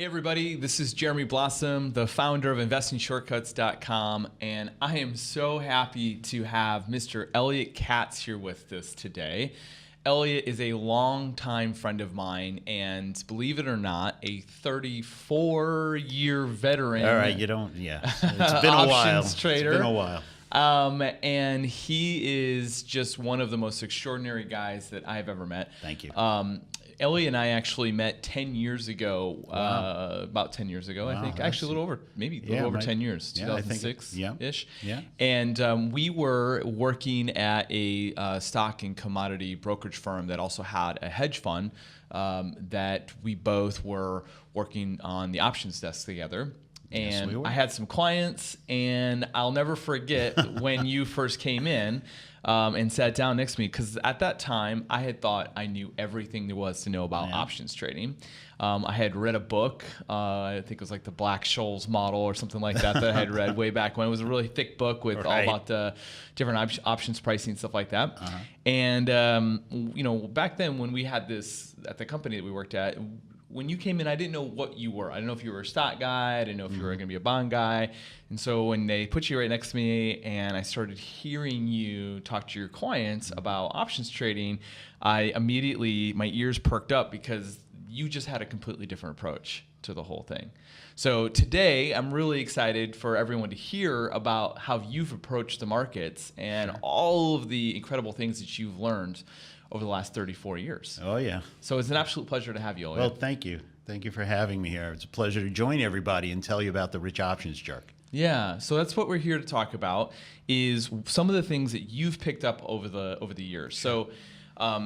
Hey everybody, this is Jeremy Blossom, the founder of investingshortcuts.com, and I am so happy to have Mr. Elliot Katz here with us today. Elliot is a longtime friend of mine, and believe it or not, a 34-year veteran. All right, it's been a while. Options trader. It's been a while. And he is just one of the most extraordinary guys that I've ever met. Thank you. Elliot and I actually met 10 years ago, Wow. about 10 years ago, Wow, I think. Actually, a little over, maybe a little over 10 years, Yeah, I think 2006-ish. Yeah. And we were working at a stock and commodity brokerage firm that also had a hedge fund that we both were working on the options desk together. And Yes, we were. I had some clients, and I'll never forget when you first came in and sat down next to me, because at that time I had thought I knew everything there was to know about options trading. I had read a book, I think it was like the Black-Scholes model or something like that I had read way back when. It was a really thick book with all about the different options pricing and stuff like that. And back then when we had this at the company that we worked at, when you came in, I didn't know what you were. I didn't know if you were a stock guy. I didn't know if you were going to be a bond guy. And so when they put you right next to me and I started hearing you talk to your clients about options trading, I immediately, my ears perked up because you just had a completely different approach to the whole thing. So today, I'm really excited for everyone to hear about how you've approached the markets and all of the incredible things that you've learned over the last 34 years. Oh, yeah. So it's an absolute pleasure to have you, Elliot. Well, thank you. Thank you for having me here. It's a pleasure to join everybody and tell you about the Rich Options Jerk. Yeah, so that's what we're here to talk about, is some of the things that you've picked up over the years. So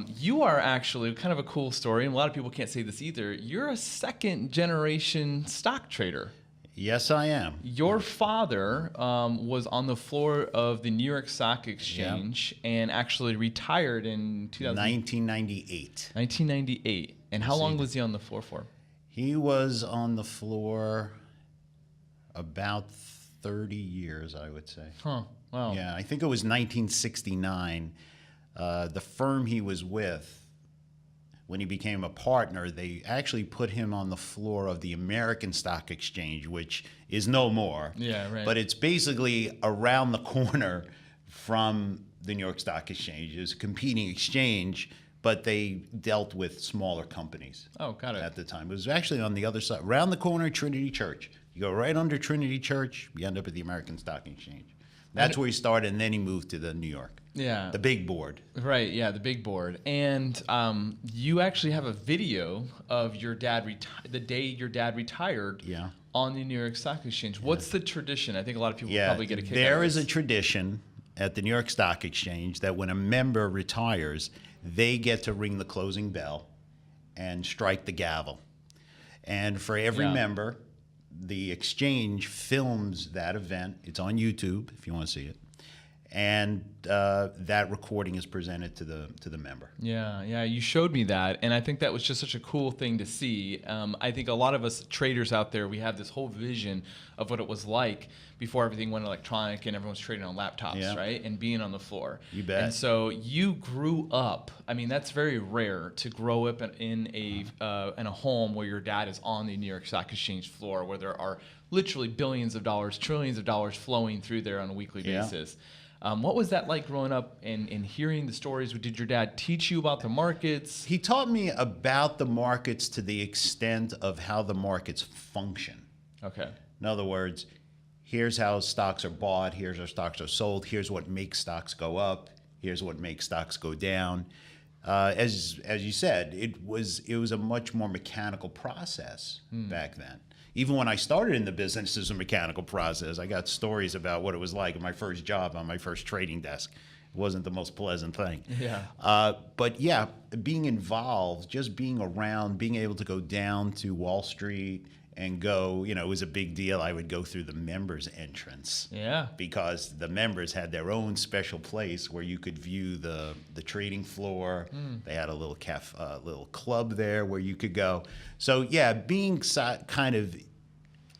you are actually kind of a cool story, and a lot of people can't say this either. You're a second-generation stock trader. Yes, I am. Your father was on the floor of the New York Stock Exchange and actually retired in 1998. 1998. And how long was he on the floor for? He was on the floor about 30 years, I would say. Huh. Wow. Yeah, I think it was 1969. The firm he was with, when he became a partner, they actually put him on the floor of the American Stock Exchange, which is no more. Yeah, right. But it's basically around the corner from the New York Stock Exchange. It was a competing exchange, but they dealt with smaller companies. Oh, got it. At the time. It was actually on the other side, around the corner, Trinity Church. You go right under Trinity Church, you end up at the American Stock Exchange. That's where he started, and then he moved to the New York. Yeah. The big board. Right, yeah, the big board. And you actually have a video of your dad, the day your dad retired on the New York Stock Exchange. What's the tradition? I think a lot of people probably get a kick out of there this. is a tradition at the New York Stock Exchange that when a member retires, they get to ring the closing bell and strike the gavel. And for every member, the exchange films that event. It's on YouTube if you want to see it. And that recording is presented to the member. Yeah, you showed me that, and I think that was just such a cool thing to see. I think a lot of us traders out there, we have this whole vision of what it was like before everything went electronic and everyone's trading on laptops, right? And being on the floor. You bet. And so you grew up. I mean, that's very rare to grow up in a home where your dad is on the New York Stock Exchange floor, where there are literally billions of dollars, trillions of dollars flowing through there on a weekly basis. What was that like growing up and hearing the stories? Did your dad teach you about the markets? He taught me about the markets to the extent of how the markets function. Okay. In other words, here's how stocks are bought, here's how stocks are sold, here's what makes stocks go up, here's what makes stocks go down. As you said, it was a much more mechanical process back then. Even when I started in the business, it was a mechanical process. I got stories about what it was like in my first job on my first trading desk. It wasn't the most pleasant thing. Yeah. But yeah, being involved, just being around, being able to go down to Wall Street and go, it was a big deal. I would go through the members' entrance. Yeah. Because the members had their own special place where you could view the trading floor. They had a little little club there where you could go. So yeah, being kind of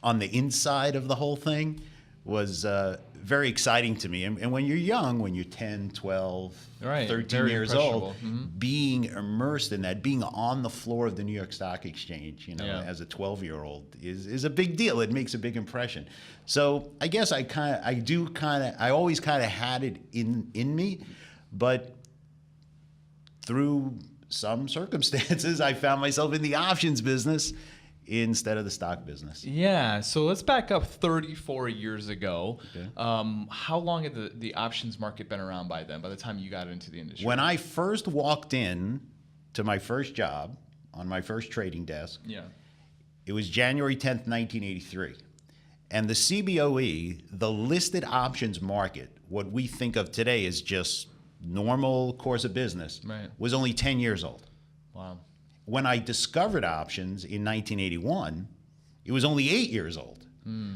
on the inside of the whole thing was very exciting to me. And when you're young, when you're 10, 12, Right. 13 Very years old, impressionable. being immersed in that, being on the floor of the New York Stock Exchange, Yeah. as a 12-year-old is a big deal. It makes a big impression. So I guess I always kind of had it in me, but through some circumstances, I found myself in the options business instead of the stock business. Yeah, so let's back up 34 years ago. Okay. How long had the options market been around by then, by the time you got into the industry? When I first walked in to my first job on my first trading desk, Yeah. it was January 10th, 1983. And the CBOE, the listed options market, what we think of today as just normal course of business, Right. was only 10 years old. Wow. When I discovered options in 1981, it was only 8 years old.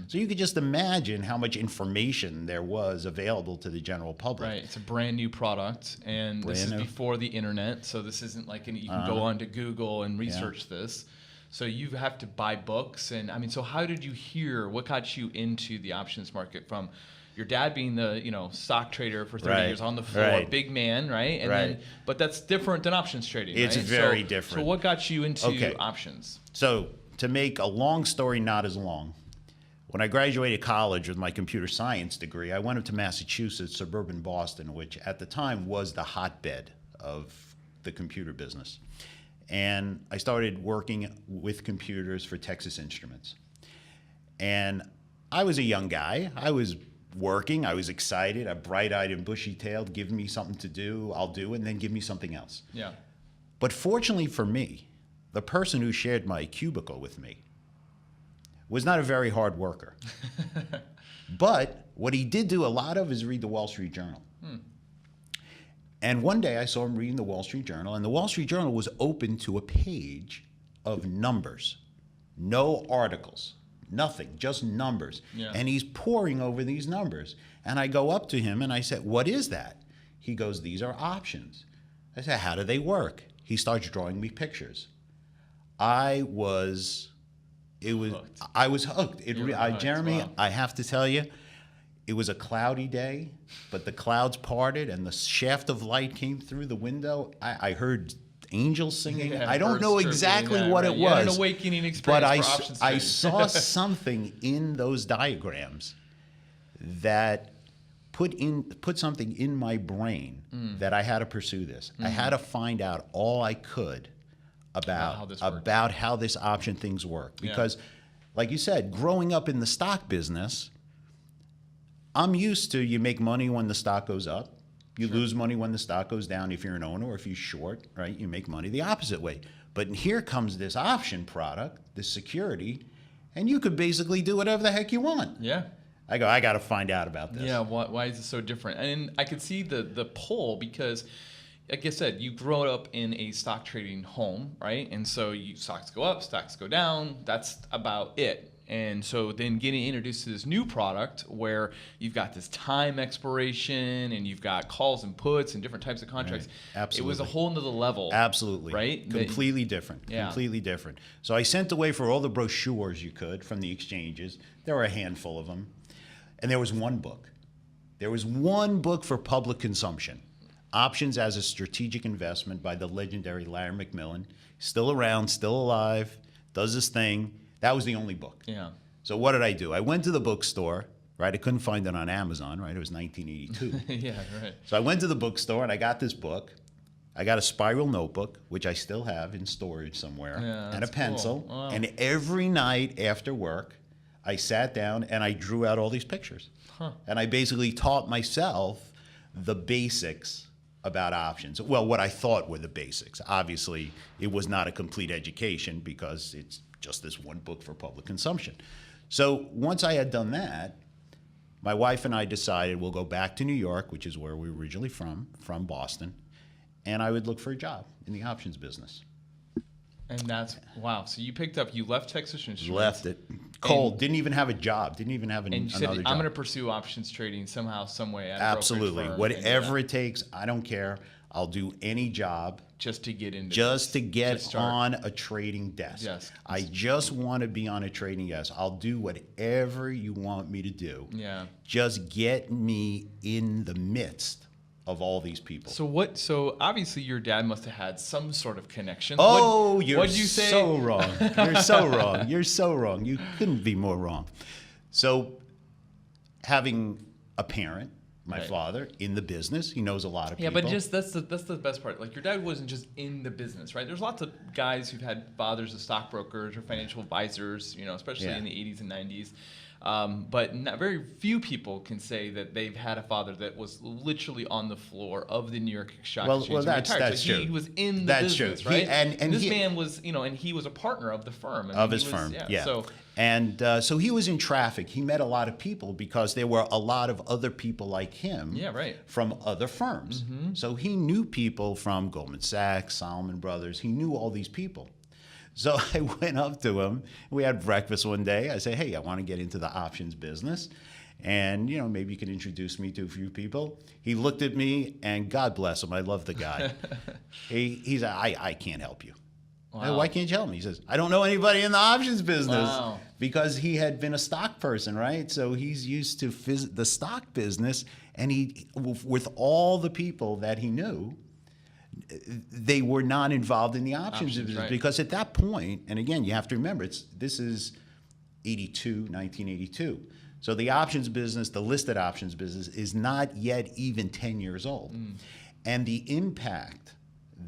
So you could just imagine how much information there was available to the general public. Right. It's a brand new product, and this is Brand new. before the internet, so this isn't like you can go onto Google and research this. So you have to buy books, and I mean, so how did you hear? What got you into the options market from? Your dad being the stock trader for 30 Right, years on the floor, right. big man, right? And Right. then, but that's different than options trading. It's right? very So different. what got you into Okay. options? So to make a long story not as long, when I graduated college with my computer science degree, I went up to Massachusetts, suburban Boston, which at the time was the hotbed of the computer business. And I started working with computers for Texas Instruments. And I was a young guy. I was working. I was excited. I'm bright-eyed and bushy-tailed. Give me something to do, I'll do it, and then give me something else. Yeah. But fortunately for me, the person who shared my cubicle with me was not a very hard worker. But what he did do a lot of is read the Wall Street Journal. And one day I saw him reading the Wall Street Journal, and the Wall Street Journal was open to a page of numbers, no articles, nothing, just numbers. Yeah. And he's poring over these numbers. And I go up to him and I said, "What is that?" He goes, "These are options." I said, "How do they work?" He starts drawing me pictures. I was Hooked. hooked. You were hooked, Jeremy, wow. I have to tell you, it was a cloudy day, but the clouds parted and the shaft of light came through the window. I heard angels singing. Yeah, I don't birds know chirping, exactly yeah, what right. it You had was. an awakening But experience for options I trading. saw something in those diagrams that put something in my brain that I had to pursue this. I had to find out all I could about how this option things work. Because, like you said, growing up in the stock business, I'm used to you make money when the stock goes up. You lose money when the stock goes down if you're an owner, or if you short, right? You make money the opposite way. But here comes this option product, this security, and you could basically do whatever the heck you want. Yeah. I got to find out about this. Yeah, why is it so different? And I could see the pull because, like I said, you grew up in a stock trading home, right? And so stocks go up, stocks go down. That's about it. And so then getting introduced to this new product where you've got this time expiration and you've got calls and puts and different types of contracts. Right. Absolutely. It was a whole nother level. Absolutely. Right? Completely different. Yeah. Completely different. So I sent away for all the brochures you could from the exchanges. There were a handful of them. And there was one book. There was one book for public consumption. Options as a Strategic Investment by the legendary Larry McMillan. Still around, still alive, does this thing. That was the only book. Yeah. So what did I do? I went to the bookstore, right? I couldn't find it on Amazon, right? It was 1982. Yeah, right. So I went to the bookstore and I got this book. I got a spiral notebook, which I still have in storage somewhere, Yeah, and a that's pencil. cool. Wow. And every night after work, I sat down and I drew out all these pictures. And I basically taught myself the basics about options. Well, what I thought were the basics. Obviously, it was not a complete education because it's just this one book for public consumption. So once I had done that, my wife and I decided we'll go back to New York, which is where we were originally from Boston, and I would look for a job in the options business. And that's, wow. So you left Texas Instruments. Left it. Cold. Didn't even have a job. Didn't even have And you said, another job. I'm going to pursue options trading somehow, some way. At a Absolutely. brokerage firm, Whatever and it takes, I don't care. I'll do any job just to get into just to get start. on a trading desk. Yes. I just want to be on a trading desk. I'll do whatever you want me to do. Yeah. Just get me in the midst of all these people. So obviously your dad must have had some sort of connection. Oh, you're what'd you say? so wrong. You're so wrong. You're so wrong. You couldn't be more wrong. So having a parent, my father, in the business, he knows a lot of people. Yeah, but just that's the best part. Like, your dad wasn't just in the business, right? There's lots of guys who've had fathers as stockbrokers or financial advisors, especially in the 80s and 90s. But very few people can say that they've had a father that was literally on the floor of the New York Stock Exchange. Well, that's true. He was in the business, true. right? And this man was, and he was a partner of the firm. Of his firm, yeah. So he was in traffic. He met a lot of people because there were a lot of other people like him from other firms. Mm-hmm. So he knew people from Goldman Sachs, Salomon Brothers. He knew all these people. So I went up to him. We had breakfast one day. I said, hey, I want to get into the options business. And, maybe you can introduce me to a few people. He looked at me, and God bless him. I love the guy. He said, I can't help you. Wow. Why can't you help me? He says, I don't know anybody in the options business. Wow. Because he had been a stock person, right? So he's used to the stock business. And with all the people that he knew, they were not involved in the options business because at that point, and again, you have to remember, this is 1982. So the options business, the listed options business, is not yet even 10 years old. Mm. And the impact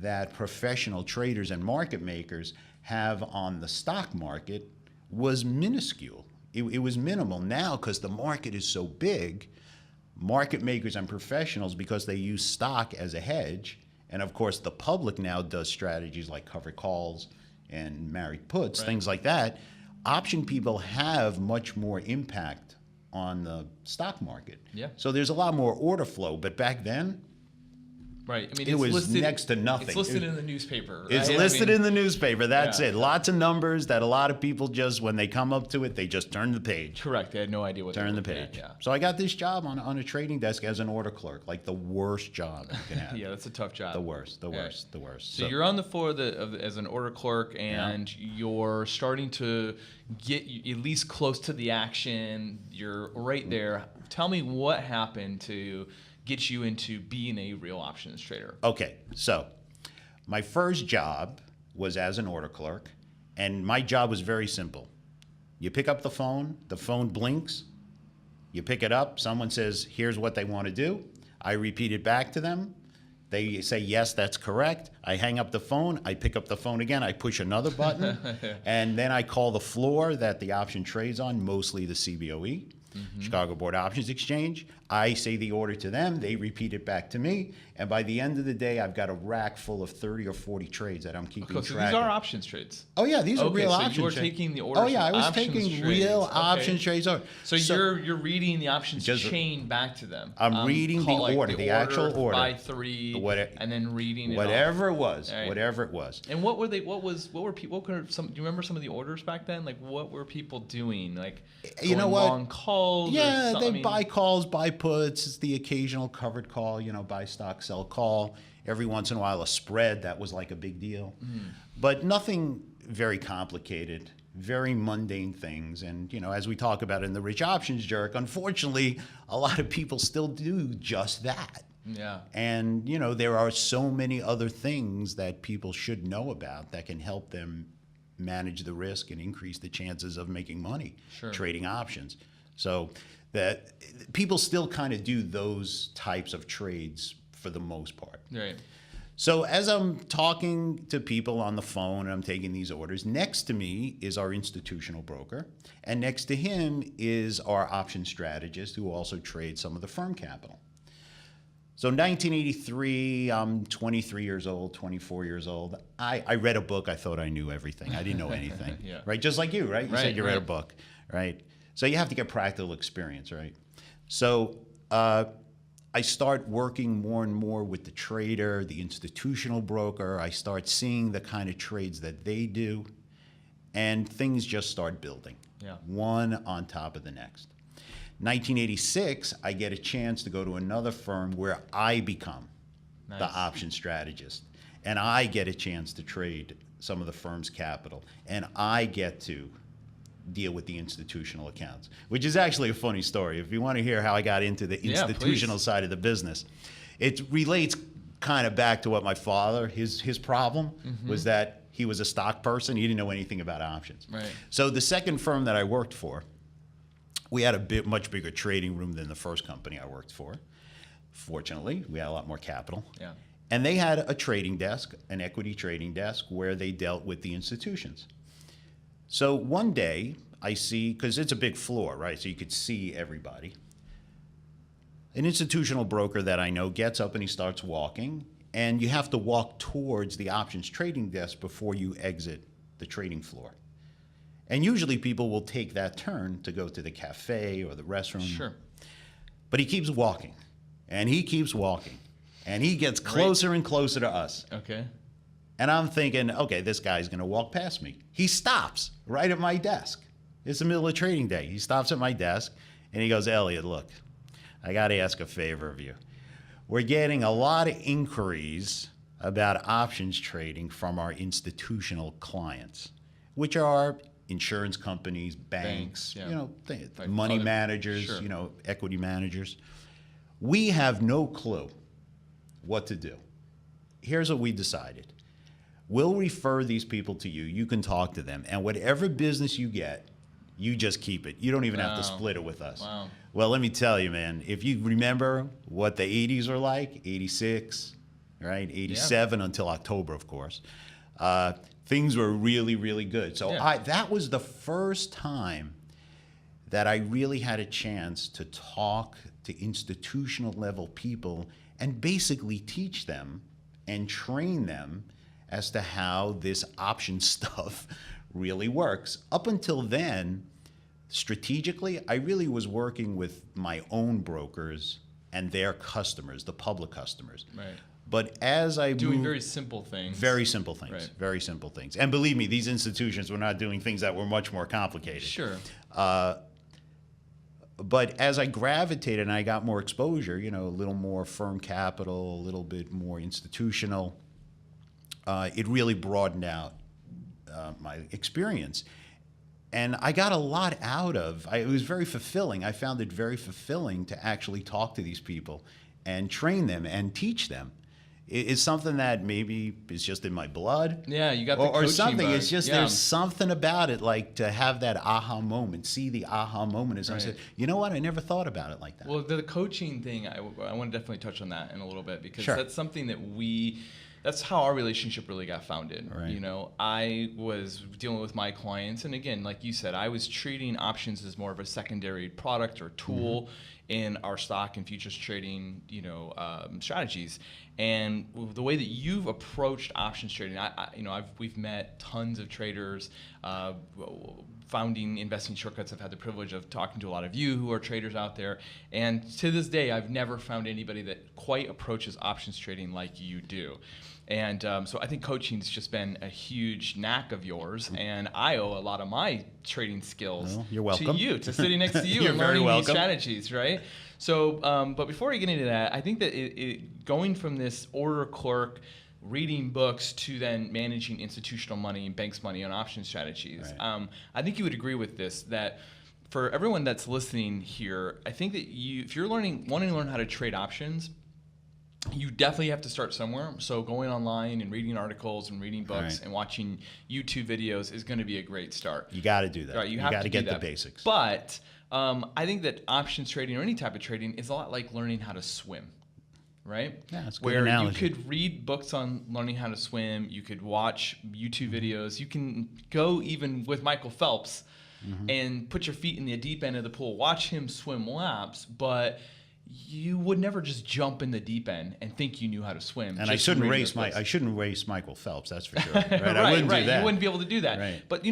that professional traders and market makers have on the stock market was minuscule. It was minimal. Now, because the market is so big, market makers and professionals, because they use stock as a hedge, and of course, the public now does strategies like covered calls and married puts, things like that. Option people have much more impact on the stock market. Yeah. So there's a lot more order flow. But back then, right. I mean, it was next to nothing. It's listed in the newspaper. Right? It's listed in the newspaper. That's it. Lots of numbers that a lot of people just, when they come up to it, they just turn the page. Correct. They had no idea what turn the page. Yeah. So I got this job on a trading desk as an order clerk, like the worst job you can have. Yeah, that's a tough job. The worst. So you're on the floor as an order clerk, and you're starting to get at least close to the action. You're right there. Tell me what happened to get you into being a real options trader. Okay, so my first job was as an order clerk, and my job was very simple. You pick up the phone blinks, you pick it up, someone says, here's what they want to do. I repeat it back to them. They say, yes, that's correct. I hang up the phone. I pick up the phone again. I push another button. And then I call the floor that the option trades on, mostly the CBOE, Chicago Board Options Exchange. I say the order to them. They repeat it back to me. And by the end of the day, I've got a rack full of 30 or 40 trades that I'm keeping track of. So these are options trades? Oh, yeah. These are real options trades. So you were taking the orders. Oh, yeah. I was taking real options trades. So you're reading the options chain back to them. I'm reading the order, the actual order. By 3, and then reading it whatever off. It was. Right. Whatever it was. And what were people? Do you remember some of the orders back then? Like, what were people doing? Like, long calls? Yeah, they buy calls, buy puts. It's the occasional covered call, buy stock, sell call. Every once in a while, a spread, that was like a big deal. But nothing very complicated, very mundane things. And, as we talk about in the Rich Options Jerk, unfortunately, a lot of people still do just that. Yeah. And, there are so many other things that people should know about that can help them manage the risk and increase the chances of making money trading options. So that people still kind of do those types of trades for the most part. Right. So as I'm talking to people on the phone and I'm taking these orders, next to me is our institutional broker, and next to him is our option strategist who also trades some of the firm capital. So in 1983, I'm 23 years old, 24 years old. I read a book. I thought I knew everything. I didn't know anything. Right? Just like you, right? You said you read a book, right? So you have to get practical experience, right? So I start working more and more with the trader, the institutional broker. I start seeing the kind of trades that they do, and things just start building, one on top of the next. 1986, I get a chance to go to another firm where I become the option strategist. And I get a chance to trade some of the firm's capital. And I get to deal with the institutional accounts, which is actually a funny story. If you want to hear how I got into the institutional side of the business, it relates kind of back to what my father, his problem was that he was a stock person. He didn't know anything about options. Right. So the second firm that I worked for, we had a much bigger trading room than the first company I worked for. Fortunately, we had a lot more capital. Yeah. And they had a trading desk, an equity trading desk, where they dealt with the institutions. So one day I see, because it's a big floor, right? So you could see everybody. An institutional broker that I know gets up and he starts walking, and you have to walk towards the options trading desk before you exit the trading floor. And usually people will take that turn to go to the cafe or the restroom. Sure. But he keeps walking, and he keeps walking, and he gets closer and closer to us. Okay. And I'm thinking, okay, this guy's going to walk past me. He stops right at my desk. It's the middle of trading day. He stops at my desk, and he goes, Elliot, look, I got to ask a favor of you. We're getting a lot of inquiries about options trading from our institutional clients, which are insurance companies, banks, yeah. you know, Like money other- managers, sure. you know, equity managers. We have no clue what to do. Here's what we decided. We'll refer these people to you. You can talk to them. And whatever business you get, you just keep it. You don't even have to split it with us. Wow. Well, let me tell you, man, if you remember what the 80s are like, 86, right? 87 until October, of course. Things were really, really good. So that was the first time that I really had a chance to talk to institutional level people and basically teach them and train them as to how this option stuff really works. Up until then, strategically, I really was working with my own brokers and their customers, the public customers. Right. But as I Doing moved, very simple things. very simple things, Right. very simple things. And believe me, these institutions were not doing things that were much more complicated. Sure. But as I gravitated and I got more exposure, you know, a little more firm capital, a little bit more institutional, it really broadened out my experience. And I got a lot out of it. Was very fulfilling. I found it very fulfilling to actually talk to these people and train them and teach them. It's something that maybe is just in my blood. Yeah, you got the or coaching something. bug. It's just there's something about it, like to have that aha moment, see the aha moment as I said, you know what, I never thought about it like that. Well, the coaching thing, I want to definitely touch on that in a little bit because Sure. that's something that that's how our relationship really got founded. Right. You know, I was dealing with my clients, and again, like you said, I was treating options as more of a secondary product or tool in our stock and futures trading, strategies. And the way that you've approached options trading, we've met tons of traders. Founding Investing Shortcuts, I've had the privilege of talking to a lot of you who are traders out there. And to this day, I've never found anybody that quite approaches options trading like you do. And so I think coaching's just been a huge knack of yours, and I owe a lot of my trading skills you're welcome. to you, to sitting next to you You're and very learning these welcome. strategies, right? So, but before we get into that, I think that going from this order clerk, reading books to then managing institutional money and banks' money on option strategies, Right. I think you would agree with this, that for everyone that's listening here, I think that if you're wanting to learn how to trade options, you definitely have to start somewhere. So going online and reading articles and reading books Right. and watching YouTube videos is going to be a great start. You got to do that. Right, you got have to do get the that. basics. But I think that options trading or any type of trading is a lot like learning how to swim, right? Yeah, that's a good Where analogy. you could read books on learning how to swim, you could watch YouTube videos, you can go even with Michael Phelps and put your feet in the deep end of the pool, watch him swim laps, but you would never just jump in the deep end and think you knew how to swim. And I just from shouldn't reading race those books. I shouldn't race Michael Phelps, that's for sure. Right? Right, I wouldn't do that. You wouldn't be able to do that. Right. But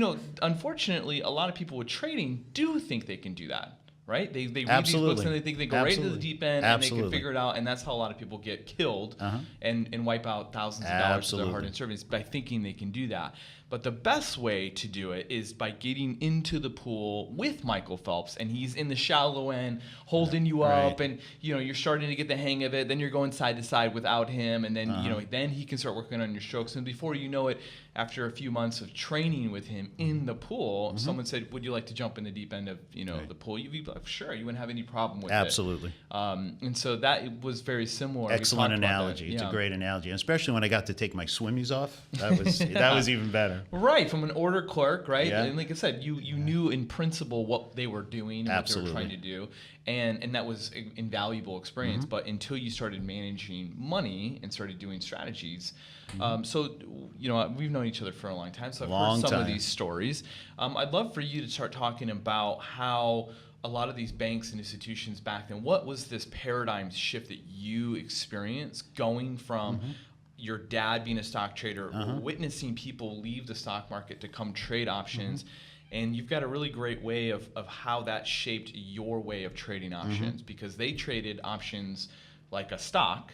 unfortunately, a lot of people with trading do think they can do that. Right? They read Absolutely. these books and they think they go right into the Absolutely. deep end and they Absolutely. can figure it out, and that's how a lot of people get killed and wipe out thousands of dollars of their Absolutely. hard-earned savings by thinking they can do that. But the best way to do it is by getting into the pool with Michael Phelps, and he's in the shallow end holding you up, and you're starting to get the hang of it. Then you're going side to side without him, and then then he can start working on your strokes. And before you know it, after a few months of training with him in the pool, someone said, "Would you like to jump in the deep end of the pool?" You'd be like, "Sure." You wouldn't have any problem with it. Absolutely. And so that was very similar. Excellent analogy. It's a great analogy, and especially when I got to take my swimmies off. That was even better. Right, from an order clerk, right? Yeah. And like I said, you knew in principle what they were doing and what they were trying to do. And that was an invaluable experience. But until you started managing money and started doing strategies, so we've known each other for a long time. So I've heard some of these stories. I'd love for you to start talking about how a lot of these banks and institutions back then, what was this paradigm shift that you experienced going from your dad being a stock trader, witnessing people leave the stock market to come trade options? And you've got a really great way of how that shaped your way of trading options, because they traded options like a stock,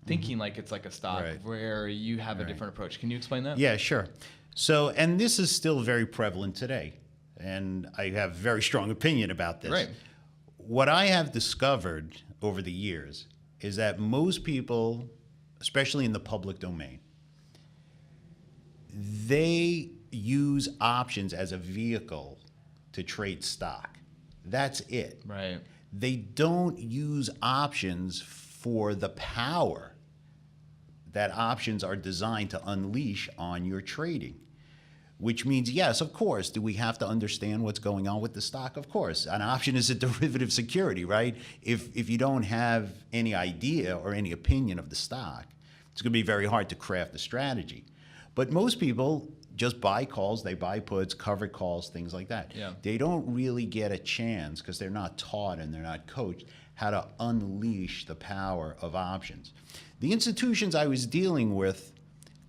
thinking like it's like a stock, where you have a different approach. Can you explain that? Yeah, sure. So, and this is still very prevalent today, and I have a very strong opinion about this. Right. What I have discovered over the years is that most people, especially in the public domain, they use options as a vehicle to trade stock. That's it. Right. They don't use options for the power that options are designed to unleash on your trading. Which means, yes, of course, do we have to understand what's going on with the stock? Of course. An option is a derivative security, right? If you don't have any idea or any opinion of the stock, it's going to be very hard to craft a strategy. But most people just buy calls, they buy puts, covered calls, things like that. Yeah. They don't really get a chance, because they're not taught and they're not coached, how to unleash the power of options. The institutions I was dealing with,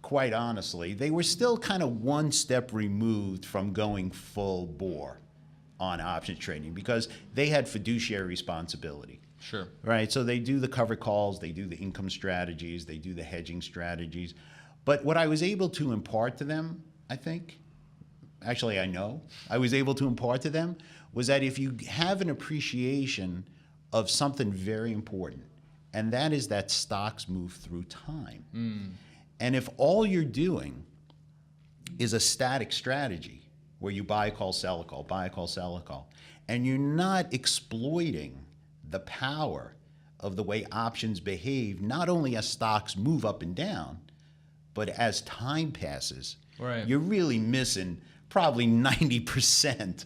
quite honestly, they were still kind of one step removed from going full bore on options trading, because they had fiduciary responsibility. Sure. Right. So they do the covered calls, they do the income strategies, they do the hedging strategies. But what I was able to impart to them, I think, actually I know, I was able to impart to them, was that if you have an appreciation of something very important, and that is that stocks move through time. And if all you're doing is a static strategy where you buy a call, sell a call, buy a call, sell a call, and you're not exploiting the power of the way options behave, not only as stocks move up and down, but as time passes, you're really missing probably 90%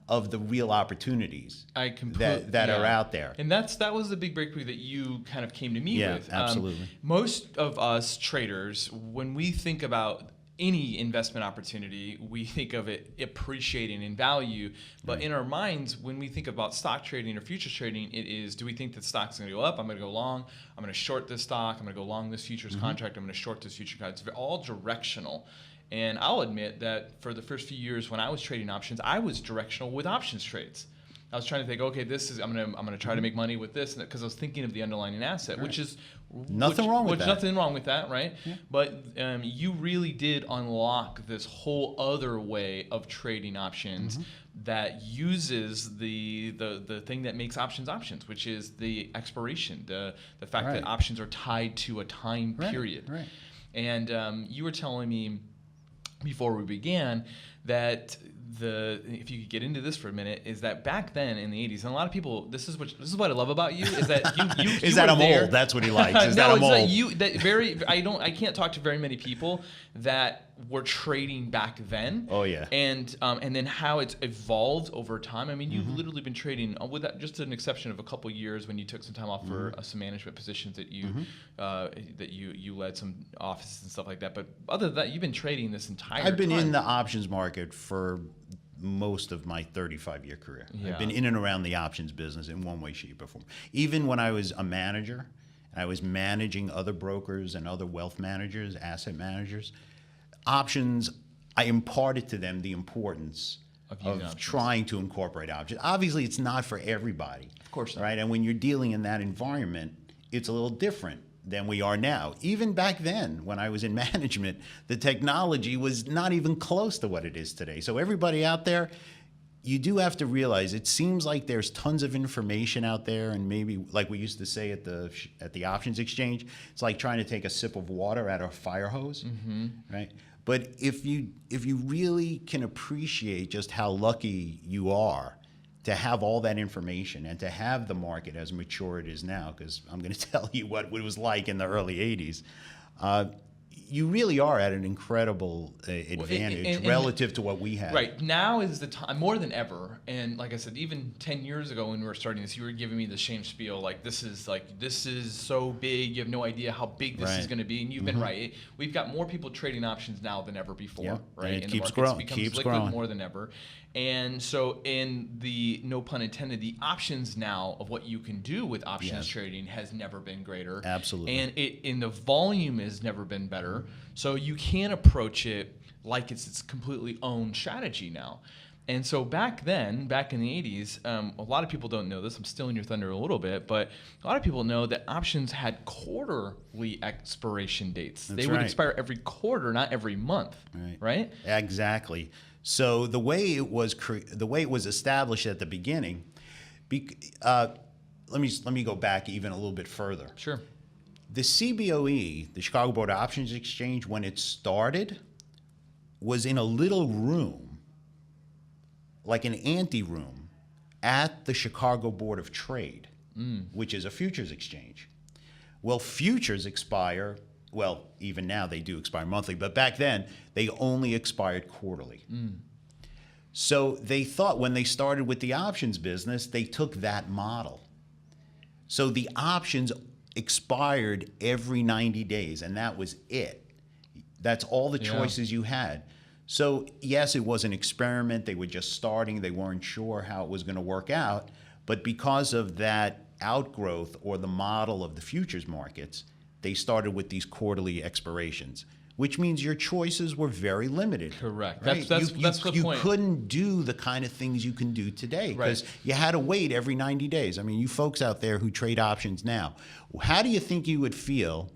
of the real opportunities that are out there. And that was the big breakthrough that you kind of came to me with. Absolutely. Most of us traders, when we think about any investment opportunity, we think of it appreciating in value. But in our minds, when we think about stock trading or futures trading, it is, do we think that stock's going to go up? I'm going to go long. I'm going to short this stock. I'm going to go long this futures contract. I'm going to short this future contract. It's all directional. And I'll admit that for the first few years when I was trading options, I was directional with options trades. I was trying to think, okay, I'm gonna try to make money with this, because I was thinking of the underlying asset, which is nothing wrong with that. Nothing wrong with that, right? Yeah. But you really did unlock this whole other way of trading options that uses the thing that makes options, which is the expiration, the fact that options are tied to a time period. Right. And you were telling me before we began that if you could get into this for a minute, is that back then in the 80s, and a lot of people, this is what I love about you, is that you is that I'm old? That's what he likes. Is that I'm old? I can't talk to very many people that were trading back then. Oh yeah. And then how it's evolved over time. I mean, you've literally been trading with that, just an exception of a couple of years when you took some time off for some management positions that you led some offices and stuff like that. But other than that, you've been trading this entire time. I've been in the options market for most of my 35-year career. Yeah. I've been in and around the options business in one way, shape, or form. Even when I was a manager, and I was managing other brokers and other wealth managers, asset managers, options, I imparted to them the importance of trying to incorporate options. Obviously, it's not for everybody. Of course not. Right? And when you're dealing in that environment, it's a little different than we are now. Even back then, when I was in management, the technology was not even close to what it is today. So everybody out there, you do have to realize it seems like there's tons of information out there, and maybe like we used to say at the options exchange, it's like trying to take a sip of water out of a fire hose, right? But if you really can appreciate just how lucky you are to have all that information and to have the market as mature it is now, because I'm going to tell you what it was like in the early 80s, you really are at an incredible advantage relative to what we had. Right. Now is the time, more than ever. And like I said, even 10 years ago when we were starting this, you were giving me the same spiel. Like, this is so big. You have no idea how big this is going to be. And you've been right. We've got more people trading options now than ever before. Right. And it keeps growing. It becomes liquid more than ever. And so in the, no pun intended, the options now of what you can do with options trading has never been greater. Absolutely. And the volume has never been better. So you can't approach it like it's its completely own strategy now. And so back then, back in the 80s, a lot of people don't know this. I'm stealing your thunder a little bit, but a lot of people know that options had quarterly expiration dates. They would expire every quarter, not every month. Right? Exactly. So the way it was established at the beginning, let me go back even a little bit further. Sure. The CBOE, the Chicago Board of Options Exchange, when it started, was in a little room, like an ante-room, at the Chicago Board of Trade, which is a futures exchange. Well, futures expire, well, even now they do expire monthly, but back then they only expired quarterly. So they thought when they started with the options business, they took that model. So the options expired every 90 days, and that was it. That's all the choices you had. So yes, it was an experiment. They were just starting. They weren't sure how it was going to work out. But because of that outgrowth or the model of the futures markets, they started with these quarterly expirations, which means your choices were very limited. Correct. Right? That's the point. You couldn't do the kind of things you can do today because you had to wait every 90 days. I mean, you folks out there who trade options now, how do you think you would feel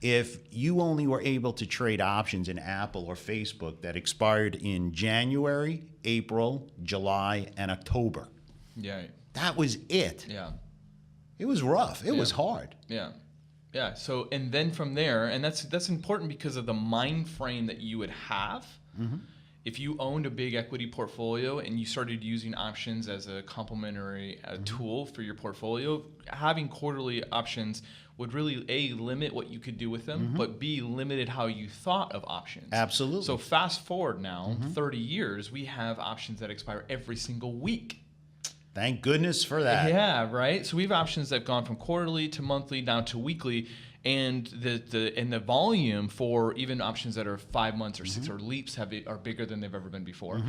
if you only were able to trade options in Apple or Facebook that expired in January, April, July, and October? Yeah. That was it. Yeah. It was rough. It was hard. Yeah. Yeah. So, and then from there, and that's important because of the mind frame that you would have. If you owned a big equity portfolio and you started using options as a complementary tool for your portfolio, having quarterly options would really, limit what you could do with them, but B, limited how you thought of options. Absolutely. So fast forward now, 30 years, we have options that expire every single week. Thank goodness for that. Yeah, right. So we have options that have gone from quarterly to monthly down to weekly, and the volume for even options that are 5 months or 6 or leaps are bigger than they've ever been before.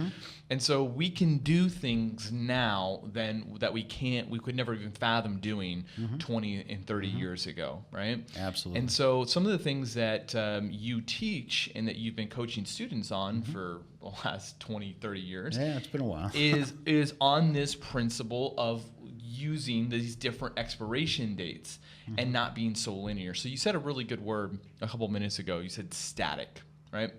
And so we can do things now that we could never even fathom doing 20 and 30 years ago, right? Absolutely. And so some of the things that you teach and that you've been coaching students on for the last 20, 30 years. Yeah, it's been a while. is on this principle of using these different expiration dates and not being so linear. So you said a really good word a couple minutes ago. You said static, right?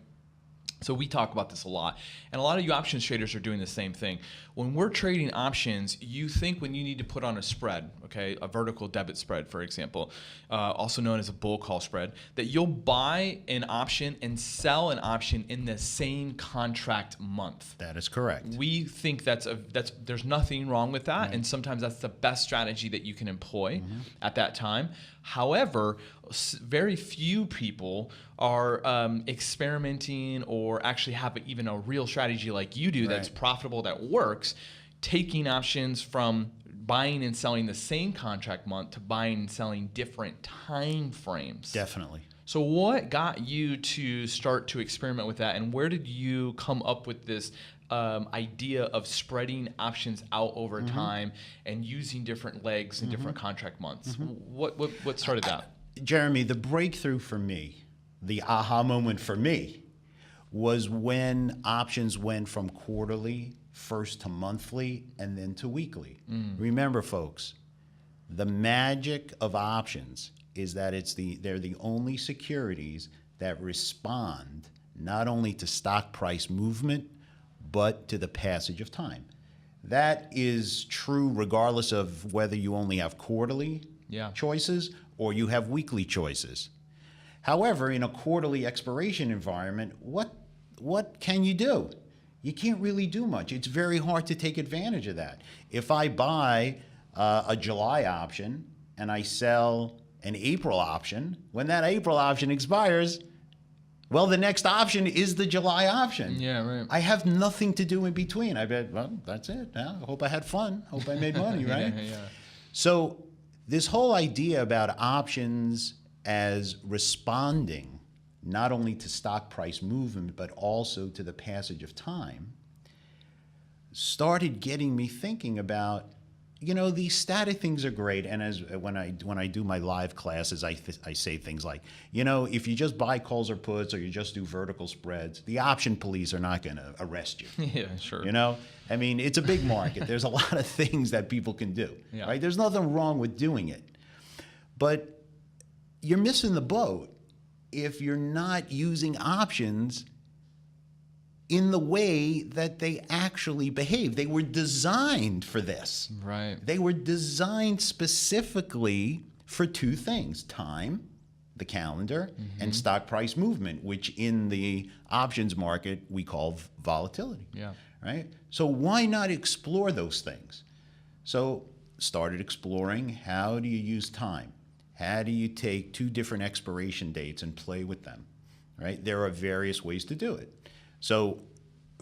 So we talk about this a lot. And a lot of you options traders are doing the same thing. When we're trading options, you think when you need to put on a spread, okay, a vertical debit spread, for example, also known as a bull call spread, that you'll buy an option and sell an option in the same contract month. That is correct. We think there's nothing wrong with that, and sometimes that's the best strategy that you can employ at that time. However, very few people are experimenting or actually have even a real strategy like you do that's profitable, that works, taking options from buying and selling the same contract month to buying and selling different time frames. Definitely. So what got you to start to experiment with that, and where did you come up with this idea of spreading options out over time and using different legs in different contract months? What started that? Jeremy, the breakthrough for me, the aha moment for me, was when options went from quarterly first to monthly and then to weekly. Remember, folks, the magic of options is that they're the only securities that respond not only to stock price movement, but to the passage of time. That is true regardless of whether you only have quarterly choices or you have weekly choices. However, in a quarterly expiration environment, what can you do? You can't really do much. It's very hard to take advantage of that. If I buy a July option and I sell an April option, when that April option expires, well, the next option is the July option. Yeah, right. I have nothing to do in between. I bet, well, that's it. I hope I had fun. Hope I made money, right? Yeah. So this whole idea about options as responding not only to stock price movement, but also to the passage of time, started getting me thinking about, these static things are great. And when I do my live classes, I say things like, if you just buy calls or puts or you just do vertical spreads, the option police are not going to arrest you. Yeah, sure. I mean, it's a big market. There's a lot of things that people can do, right? There's nothing wrong with doing it. But you're missing the boat if you're not using options in the way that they actually behave. They were designed for this. Right. They were designed specifically for two things: time, the calendar, and stock price movement, which in the options market we call volatility. Yeah. Right? So why not explore those things? So started exploring, how do you use time? How do you take two different expiration dates and play with them? Right? There are various ways to do it. So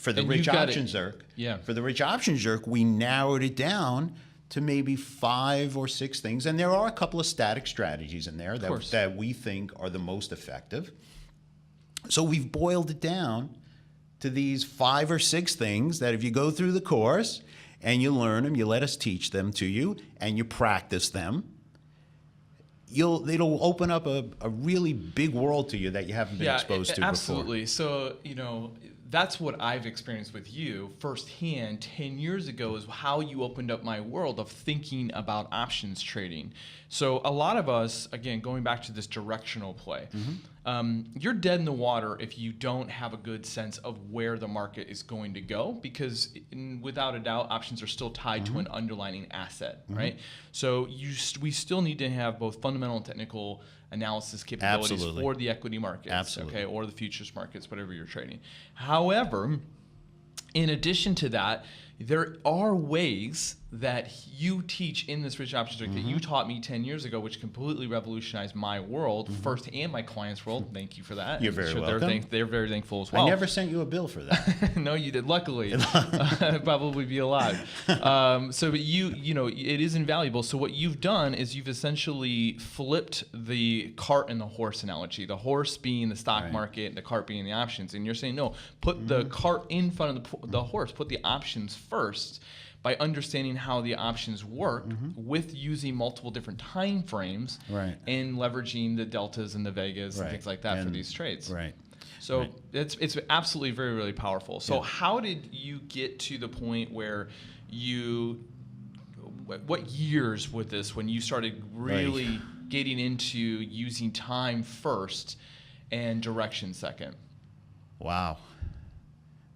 for the rich option Zerk, we narrowed it down to maybe 5 or 6 things. And there are a couple of static strategies in there that we think are the most effective. So we've boiled it down to these 5 or 6 things that if you go through the course and you learn them, you let us teach them to you, and you practice them, it'll open up a really big world to you that you haven't been exposed to absolutely. before. So, that's what I've experienced with you firsthand 10 years ago, is how you opened up my world of thinking about options trading. So a lot of us, again, going back to this directional play, you're dead in the water if you don't have a good sense of where the market is going to go, because without a doubt, options are still tied to an underlying asset, right? So we still need to have both fundamental and technical analysis capabilities for the equity markets, okay, or the futures markets, whatever you're trading. However, in addition to that, there are ways that you teach in this rich options that you taught me 10 years ago, which completely revolutionized my world first and my clients' world. Thank you for that. You're very welcome. They're very thankful as well. I never sent you a bill for that. No, you did. Luckily, I'd probably be alive. But it is invaluable. So what you've done is you've essentially flipped the cart and the horse analogy. The horse being the stock market, the cart being the options. And you're saying, no, put the cart in front of the horse. Put the options first, by understanding how the options work with using multiple different time frames and leveraging the deltas and the vegas and things like that for these trades. Right. So it's absolutely very, really powerful. So how did you get to the point where what years with this, when you started really getting into using time first and direction second? Wow.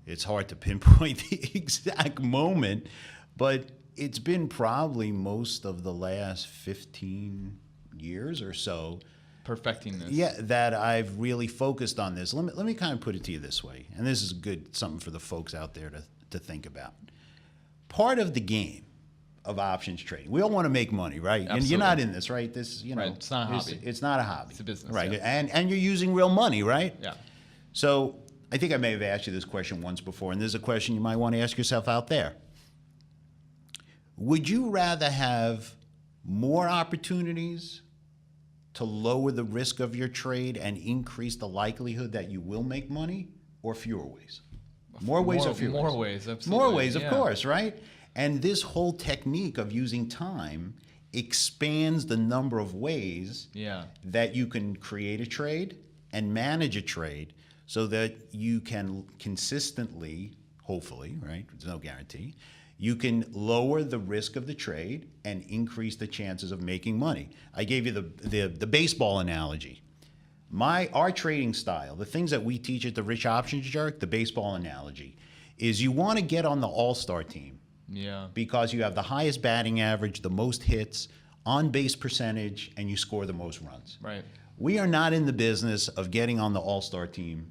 It's hard to pinpoint the exact moment, but it's been probably most of the last 15 years or so. Perfecting this. Yeah, that I've really focused on this. Let me kind of put it to you this way, and this is something for the folks out there to think about. Part of the game of options trading, we all want to make money, right? Absolutely. And you're not in this, right? This, it's not a hobby. It's not a hobby. It's a business, right? And you're using real money, right? Yeah. So I think I may have asked you this question once before, and there's a question you might want to ask yourself out there. Would you rather have more opportunities to lower the risk of your trade and increase the likelihood that you will make money, or fewer ways? More ways or fewer ways? More ways, absolutely. More ways, of course, right? And this whole technique of using time expands the number of ways that you can create a trade and manage a trade, so that you can consistently, hopefully, right? There's no guarantee. You can lower the risk of the trade and increase the chances of making money. I gave you the baseball analogy. Our trading style, the things that we teach at the Rich Options Jerk, the baseball analogy, is you want to get on the all-star team. Yeah. Because you have the highest batting average, the most hits, on-base percentage, and you score the most runs. Right. We are not in the business of getting on the all-star team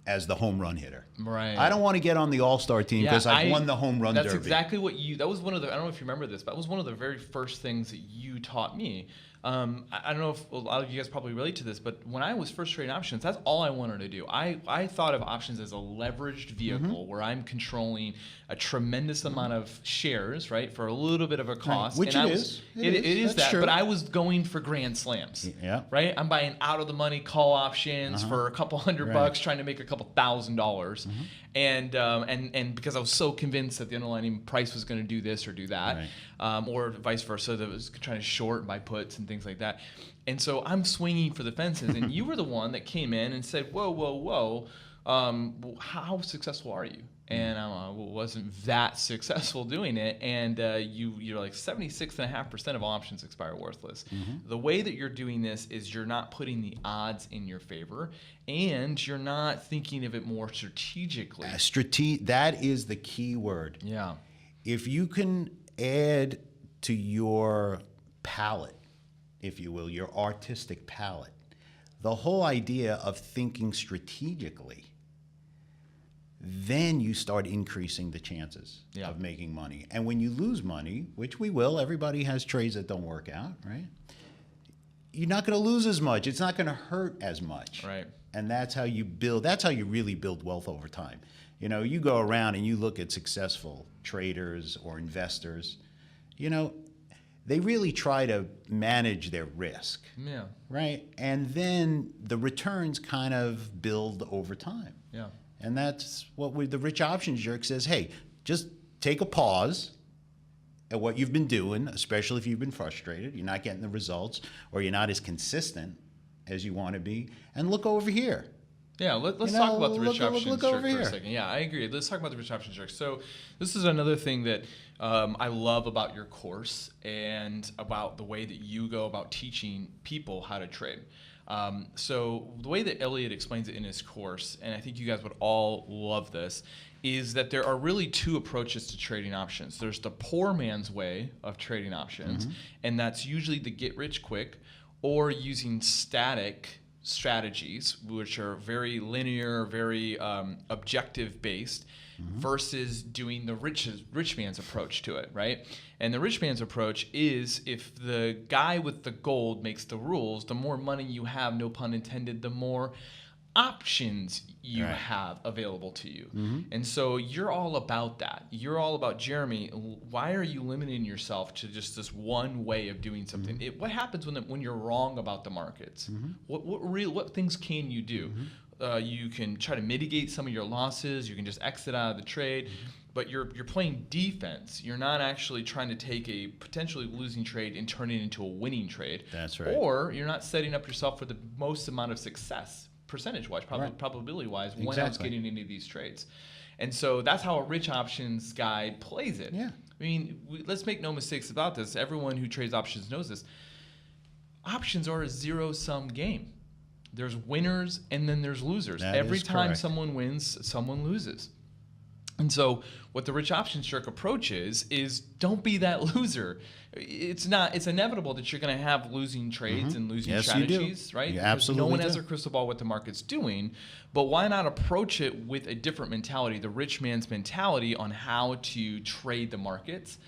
as the home run hitter. Right. I don't want to get on the all-star team because I've won the home run derby. That's exactly what that was one of the, I don't know if you remember this, but that was one of the very first things that you taught me. I don't know if a lot of you guys probably relate to this, but when I was first trading options, that's all I wanted to do. I thought of options as a leveraged vehicle where I'm controlling a tremendous amount of shares, right, for a little bit of a cost. Which and it is that, true. But I was going for grand slams, Yeah. right? I'm buying out of the money call options for a couple $100, trying to make a couple $1,000. And because I was so convinced that the underlying price was going to do this or do that, or vice versa, that was trying to short and buy puts and things like that. And so I'm swinging for the fences, and you were the one that came in and said, whoa, how successful are you? And I wasn't that successful doing it. And you're like 76.5% of all options expire worthless. The way that you're doing this is you're not putting the odds in your favor, and you're not thinking of it more strategically. That is the key word. Yeah. If you can add to your palette, if you will, your artistic palette, the whole idea of thinking strategically, then you start increasing the chances of making money. And when you lose money, which we will, everybody has trades that don't work out, right? You're not going to lose as much. It's not going to hurt as much. Right. And that's how you really build wealth over time. You know, you go around and you look at successful traders or investors, you know, they really try to manage their risk. Yeah. Right? And then the returns kind of build over time. Yeah. And that's what the Rich Options Jerk says, hey, just take a pause at what you've been doing, especially if you've been frustrated, you're not getting the results, or you're not as consistent as you want to be, and look over here. Yeah, let's talk about the Rich Options Jerk for a second. Yeah, I agree. Let's talk about the Rich Options Jerk. So this is another thing that I love about your course and about the way that you go about teaching people how to trade. So the way that Elliot explains it in his course, and I think you guys would all love this, is that there are really two approaches to trading options. There's the poor man's way of trading options, and that's usually the get rich quick or using static strategies, which are very linear, very objective based, versus doing the rich man's approach to it, right? And the rich man's approach is, if the guy with the gold makes the rules, the more money you have, no pun intended, the more options you have available to you. And so you're all about that. You're all about, Jeremy, why are you limiting yourself to just this one way of doing something? What happens when you're wrong about the markets? What things can you do? You can try to mitigate some of your losses. You can just exit out of the trade. But you're playing defense. You're not actually trying to take a potentially losing trade and turn it into a winning trade. That's right. Or you're not setting up yourself for the most amount of success, percentage-wise, probability-wise, when I was getting into these trades. And so that's how a rich options guy plays it. Yeah. I mean, let's make no mistakes about this. Everyone who trades options knows this. Options are a zero-sum game. There's winners and then there's losers. Every time someone wins, someone loses. And so what the Rich Options Jerk approach is don't be that loser. It's inevitable that you're going to have losing trades and losing strategies, right? You absolutely no one has a crystal ball what the market's doing, but why not approach it with a different mentality, the rich man's mentality on how to trade the markets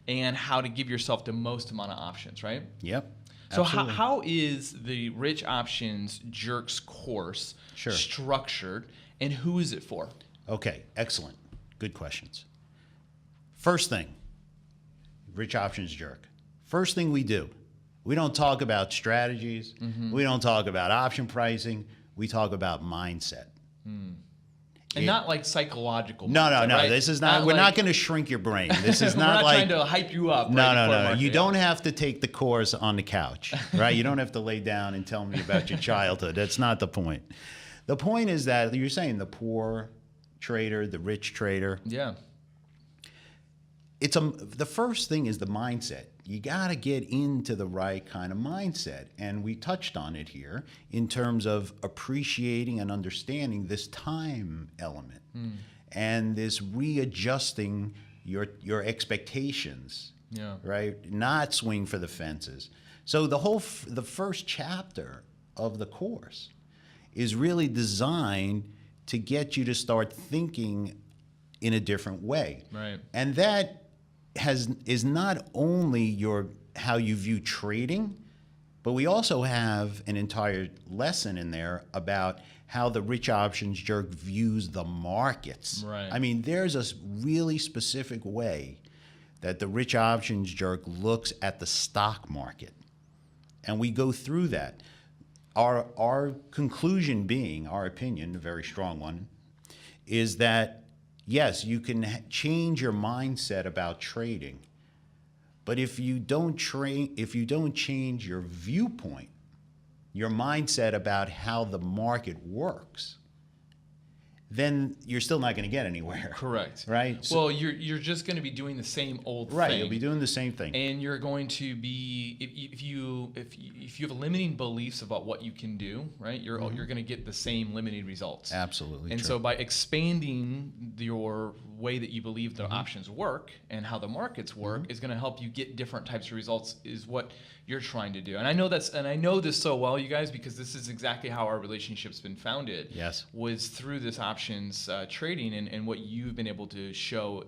and how to give yourself the most amount of options, right? Yep. So how is the Rich Options Jerks course structured, and who is it for? Okay, excellent. Good questions. First thing, Rich Options Jerk. First thing we do, we don't talk about strategies. We don't talk about option pricing. We talk about mindset. And not like psychological. No. Right? This is not. We're not going to shrink your brain. This is not we're not trying to hype you up. No. You don't have to take the course on the couch, right? You don't have to lay down and tell me about your childhood. That's not the point. The point is that you're saying the poor trader, the rich trader. Yeah. The first thing is the mindset. You got to get into the right kind of mindset. And we touched on it here in terms of appreciating and understanding this time element and this readjusting your expectations, right? Not swing for the fences. So the first chapter of the course is really designed to get you to start thinking in a different way. Right. And that is not only how you view trading, but we also have an entire lesson in there about how the rich options jerk views the markets. Right. I mean, there's a really specific way that the rich options jerk looks at the stock market. And we go through that. Our conclusion being, our opinion, a very strong one, is that yes, you can change your mindset about trading, but if you don't change your viewpoint, your mindset about how the market works, then you're still not going to get anywhere. Correct. Right? Well, you're just going to be doing the same old thing. Right, you'll be doing the same thing. And you're going to be, if you have limiting beliefs about what you can do, right? You're going to get the same limited results. Absolutely. And true. so by expanding your way that you believe the options work and how the markets work is going to help you get different types of results, is what you're trying to do. And I know this so well, you guys, because this is exactly how our relationship's been founded. Yes. Was through this options trading and what you've been able to show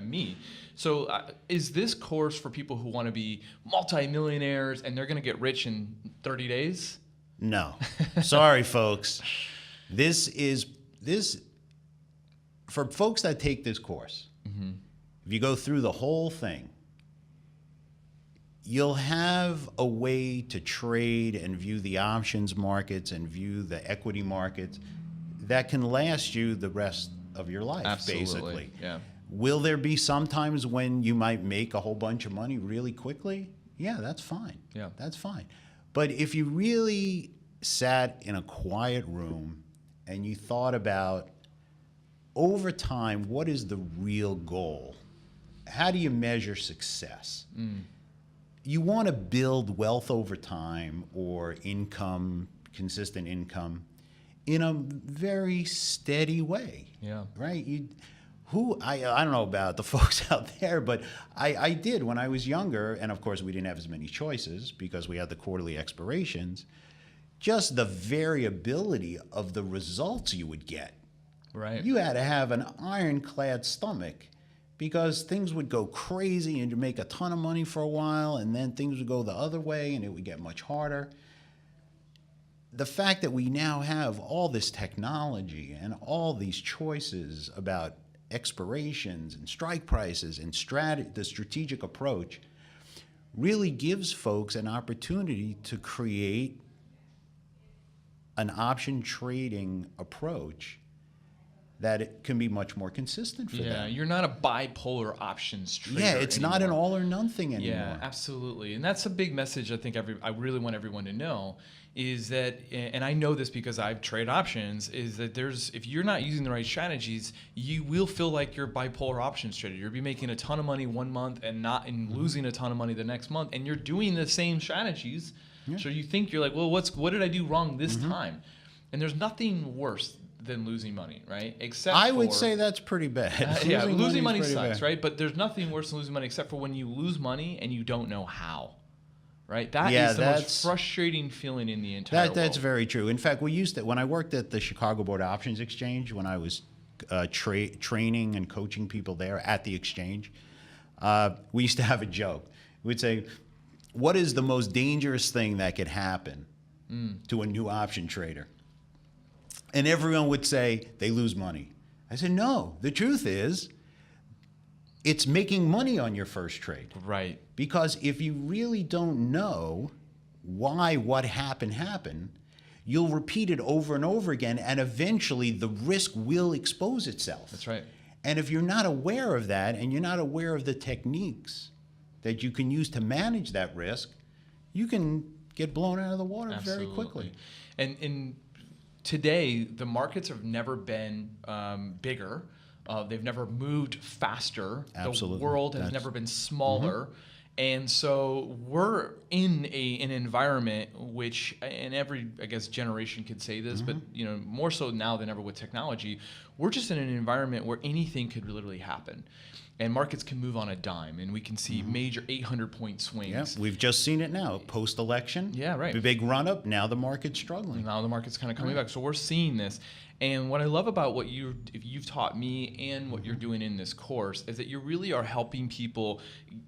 me. So is this course for people who want to be multimillionaires and they're going to get rich in 30 days? No. Sorry, folks. This for folks that take this course, if you go through the whole thing, you'll have a way to trade and view the options markets and view the equity markets that can last you the rest of your life. Absolutely. Basically. Yeah. Will there be some times when you might make a whole bunch of money really quickly? Yeah, that's fine. Yeah. That's fine. But if you really sat in a quiet room and you thought about, over time, what is the real goal? How do you measure success? You want to build wealth over time, or income, consistent income, in a very steady way. Yeah. Right? I don't know about the folks out there, but I did when I was younger, and of course we didn't have as many choices because we had the quarterly expirations. Just the variability of the results you would get. Right. You had to have an ironclad stomach, because things would go crazy and you'd make a ton of money for a while, and then things would go the other way and it would get much harder. The fact that we now have all this technology and all these choices about expirations and strike prices and the strategic approach really gives folks an opportunity to create an option trading approach that it can be much more consistent for them. Yeah, you're not a bipolar options trader. Yeah, it's anymore. not an all or none thing anymore. Yeah, absolutely. And that's a big message I think I really want everyone to know, is that, and I know this because I've traded options, is that if you're not using the right strategies, you will feel like you're a bipolar options trader. You'll be making a ton of money one month and losing a ton of money the next month, and you're doing the same strategies. Yeah. So you think you're like, well, what did I do wrong this time? And there's nothing worse than losing money, right? I would say that's pretty bad. Losing money sucks, right? But there's nothing worse than losing money except for when you lose money and you don't know how, right? That is the most frustrating feeling in the entire world. That's very true. In fact, when I worked at the Chicago Board of Options Exchange, when I was training and coaching people there at the exchange, we used to have a joke. We'd say, what is the most dangerous thing that could happen to a new option trader? And everyone would say they lose money. I said, no, the truth is it's making money on your first trade. Right. Because if you really don't know why what happened, you'll repeat it over and over again, and eventually the risk will expose itself. That's right. And if you're not aware of that, and you're not aware of the techniques that you can use to manage that risk, you can get blown out of the water very quickly. And today the markets have never been bigger. They've never moved faster. Absolutely. The world has never been smaller. And so we're in an environment which, and every, I guess, generation could say this, but more so now than ever with technology, we're just in an environment where anything could literally happen. And markets can move on a dime, and we can see major 800-point swings. Yeah, we've just seen it now, post-election. Yeah, right. The big run-up, now the market's struggling. Now the market's kind of coming back. So we're seeing this. And what I love about what you've taught me and what you're doing in this course is that you really are helping people.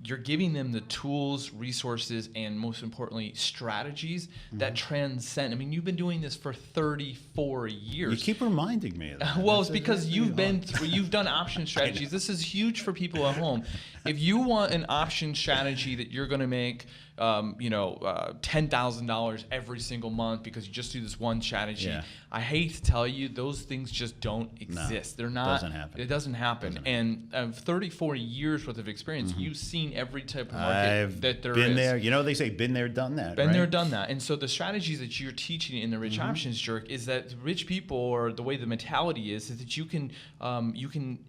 You're giving them the tools, resources, and most importantly, strategies that transcend. I mean, you've been doing this for 34 years. You keep reminding me of that. Well, it's because you've done option strategies. This is huge for people at home. If you want an option strategy that you're going to make, $10,000 every single month because you just do this one strategy. Yeah. I hate to tell you, those things just don't exist. No, They're not. It doesn't happen. And 34 years worth of experience, you've seen every type of market that there is. Been there. You know, they say been there, done that. Been there, done that. And so the strategies that you're teaching in the Rich Options Jerk is that rich people, or the way the mentality is that you can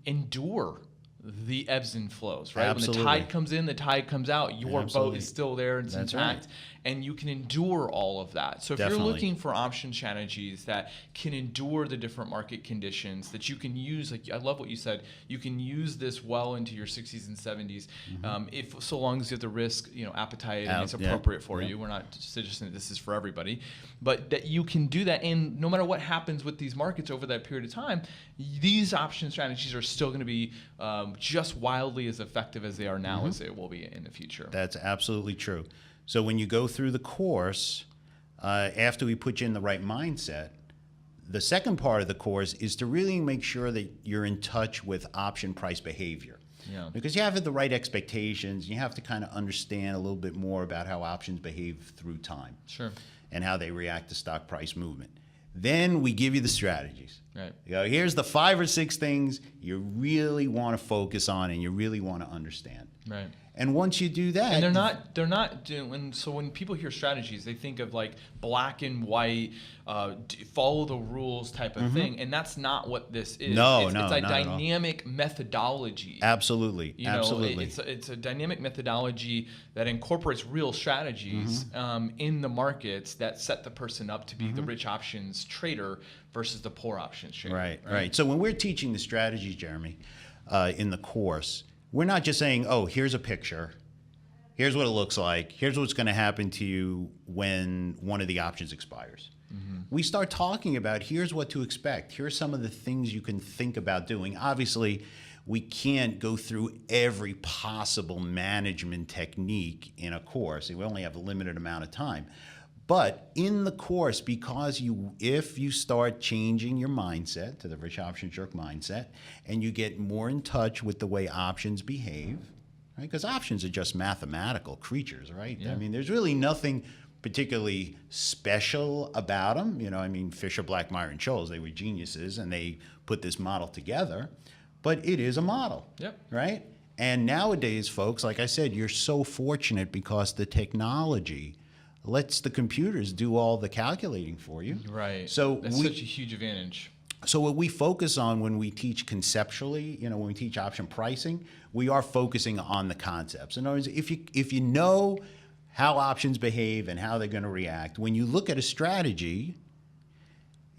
endure the ebbs and flows, right? Absolutely. When the tide comes in, the tide comes out. Your boat is still there and it's intact, and you can endure all of that. So if you're looking for option strategies that can endure the different market conditions, that you can use, like I love what you said, you can use this well into your 60s and 70s, if so long as you have the risk, appetite and it's appropriate for you. We're not suggesting that this is for everybody, but that you can do that. And no matter what happens with these markets over that period of time, these option strategies are still going to be just wildly as effective as they are now as they will be in the future. That's absolutely true. So when you go through the course, after we put you in the right mindset, the second part of the course is to really make sure that you're in touch with option price behavior. Yeah. Because you have the right expectations, you have to kind of understand a little bit more about how options behave through time. Sure. And how they react to stock price movement. Then we give you the strategies. Right. Here's the 5 or 6 things you really want to focus on and you really want to understand. Right. And once you do that, and they're not doing. So when people hear strategies, they think of like black and white, follow the rules type of thing, and that's not what this is. It's a dynamic methodology. Absolutely, absolutely. It's a dynamic methodology that incorporates real strategies in the markets that set the person up to be the rich options trader versus the poor options trader. Right. So when we're teaching the strategies, Jeremy, in the course, we're not just saying, oh, here's a picture, here's what it looks like, here's what's going to happen to you when one of the options expires. We start talking about here's what to expect, here's some of the things you can think about doing. Obviously, we can't go through every possible management technique in a course. We only have a limited amount of time. But in the course, because if you start changing your mindset to the Rich Options Jerk mindset, and you get more in touch with the way options behave, right? Because options are just mathematical creatures, right? Yeah. I mean, there's really nothing particularly special about them. Fisher, Blackmire, and Scholes, they were geniuses, and they put this model together. But it is a model, right? And nowadays, folks, like I said, you're so fortunate because the technology lets the computers do all the calculating for you. Right. So that's such a huge advantage. So what we focus on when we teach conceptually, when we teach option pricing, we are focusing on the concepts. In other words, if you know how options behave and how they're going to react, when you look at a strategy,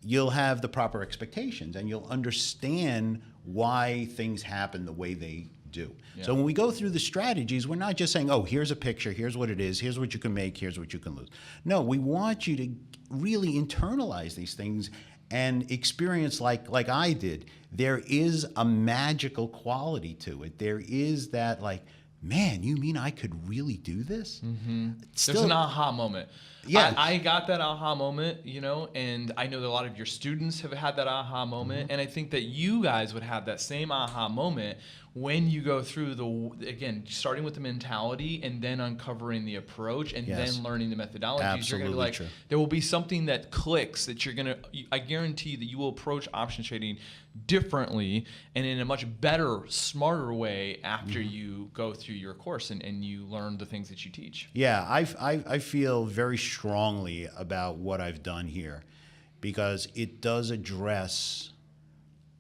you'll have the proper expectations and you'll understand why things happen the way they do. Yeah. So when we go through the strategies, we're not just saying, oh, here's a picture, here's what it is, here's what you can make, here's what you can lose. No, we want you to really internalize these things and experience like I did. There is a magical quality to it. There is that man, you mean I could really do this? There's an aha moment. Yeah, I got that aha moment, and I know that a lot of your students have had that aha moment, and I think that you guys would have that same aha moment when you go through starting with the mentality and then uncovering the approach and then learning the methodologies. Absolutely. You're going to be like, there will be something that clicks that I guarantee that you will approach option trading differently and in a much better, smarter way after you go through your course and you learn the things that you teach. Yeah, I feel very strongly about what I've done here. because it does address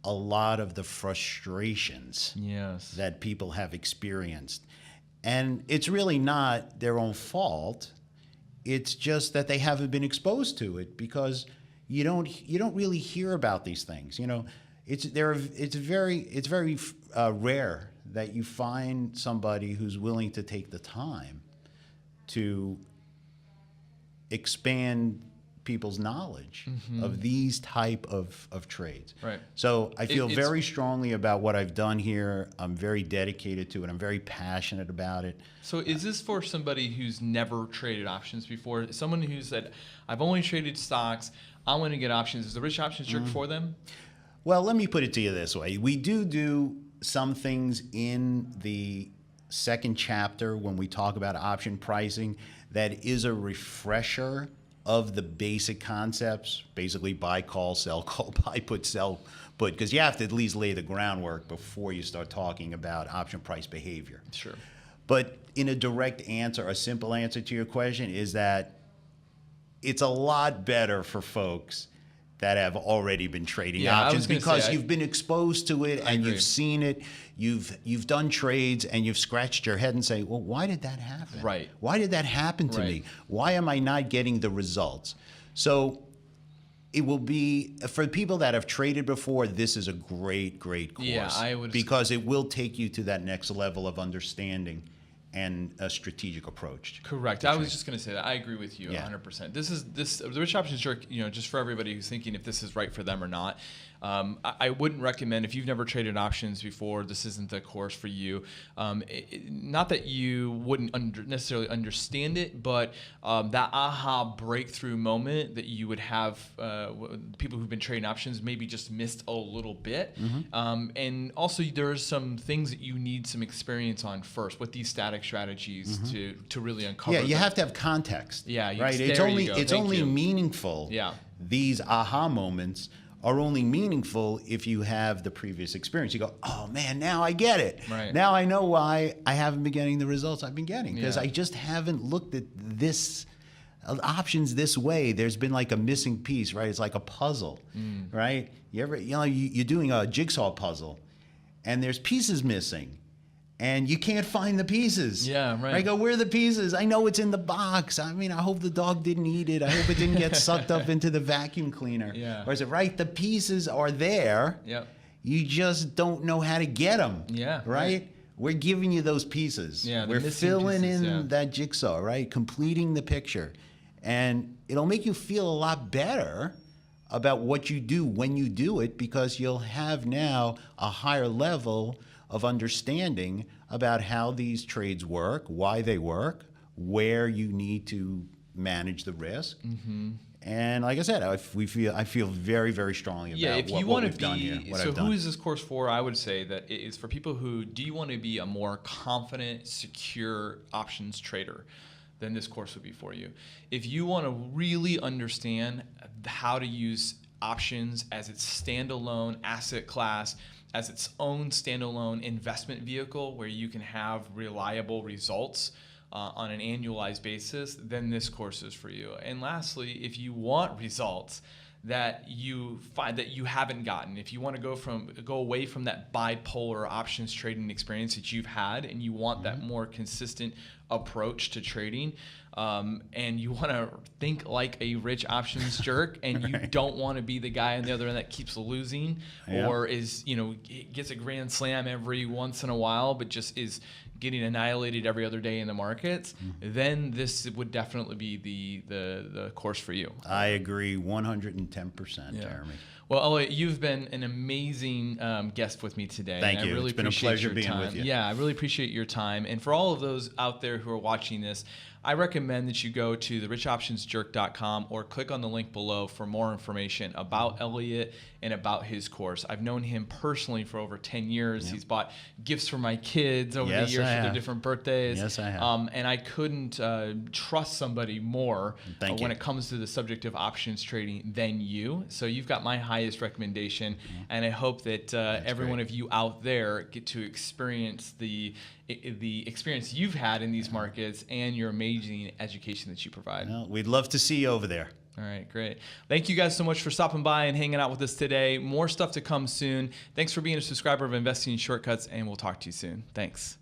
a lot of the frustrations Yes. that people have experienced. And it's really not their own fault. It's just that they haven't been exposed to it, because you don't really hear about these things. You know, it's very rare that you find somebody who's willing to take the time to expand people's knowledge of these type of trades. Right. So I feel It's very strongly about what I've done here. I'm very dedicated to it. I'm very passionate about it. So is this for somebody who's never traded options before? Someone who said, I've only traded stocks, I want to get options. Is the Rich Options Jerk for them? Well, let me put it to you this way. We do some things in the second chapter when we talk about option pricing that is a refresher of the basic concepts, basically buy, call, sell, call, buy, put, sell, put, because you have to at least lay the groundwork before you start talking about option price behavior. Sure. But in a direct answer, a simple answer to your question is that it's a lot better for folks that have already been trading options, because you've been exposed to it and you've seen it, you've done trades, and you've scratched your head and say, well, why did that happen? Right. Why did that happen to me? Why am I not getting the results? So it will be, for people that have traded before, this is a great course. Yeah, I would, because it will take you to that next level of understanding and a strategic approach. Correct. I was just going to say that. I agree with you 100%. The Rich Options Jerk, just for everybody who's thinking if this is right for them or not, I wouldn't recommend, if you've never traded options before, this isn't the course for you. Not that you wouldn't necessarily understand it, but that aha breakthrough moment that you would have, people who've been trading options maybe just missed a little bit. And also there's some things that you need some experience on first with these static strategies to really uncover. Yeah, you have to have context. Yeah, right. It's only meaningful. Yeah. These aha moments are only meaningful if you have the previous experience. You go, oh man, now I get it. Right. Now I know why I haven't been getting the results I've been getting, because I just haven't looked at this options this way. There's been like a missing piece, right? It's like a puzzle, right? You're doing a jigsaw puzzle, and there's pieces missing, and you can't find the pieces. Yeah, right. I go, where are the pieces? I know it's in the box. I mean, I hope the dog didn't eat it. I hope it didn't get sucked up into the vacuum cleaner. Yeah. Or is it right? The pieces are there. Yep. You just don't know how to get them. Yeah. Right? We're giving you those pieces. Yeah, we're filling in that jigsaw, right? Completing the picture. And it'll make you feel a lot better about what you do when you do it, because you'll have now a higher level of understanding about how these trades work, why they work, where you need to manage the risk. And like I said, I feel very, very strongly about what we've done here. So who is this course for? I would say that it is for people who, do you want to be a more confident, secure options trader? Then this course would be for you. If you want to really understand how to use options as its standalone asset class, as its own standalone investment vehicle where you can have reliable results on an annualized basis, then this course is for you. And lastly, if you want results that you find that you haven't gotten, if you want to go away from that bipolar options trading experience that you've had, and you want that more consistent approach to trading, and you want to think like a rich options jerk, and you don't want to be the guy on the other end that keeps losing, or gets a grand slam every once in a while, but just is getting annihilated every other day in the markets, then this would definitely be the course for you. I agree 110%, Jeremy. Well, Elliot, you've been an amazing guest with me today. Thank you. I really it's been a pleasure being with you. Yeah, I really appreciate your time. And for all of those out there who are watching this, I recommend that you go to therichoptionsjerk.com or click on the link below for more information about Elliot and about his course. I've known him personally for over 10 years. He's bought gifts for my kids over the years for their different birthdays. Yes, I have. And I couldn't trust somebody more when it comes to the subject of options trading than you. So you've got my highest recommendation, and I hope that every one of you out there get to experience the experience you've had in these markets and your amazing education that you provide. Well, we'd love to see you over there. All right, great. Thank you guys so much for stopping by and hanging out with us today. More stuff to come soon. Thanks for being a subscriber of Investing in Shortcuts, and we'll talk to you soon. Thanks.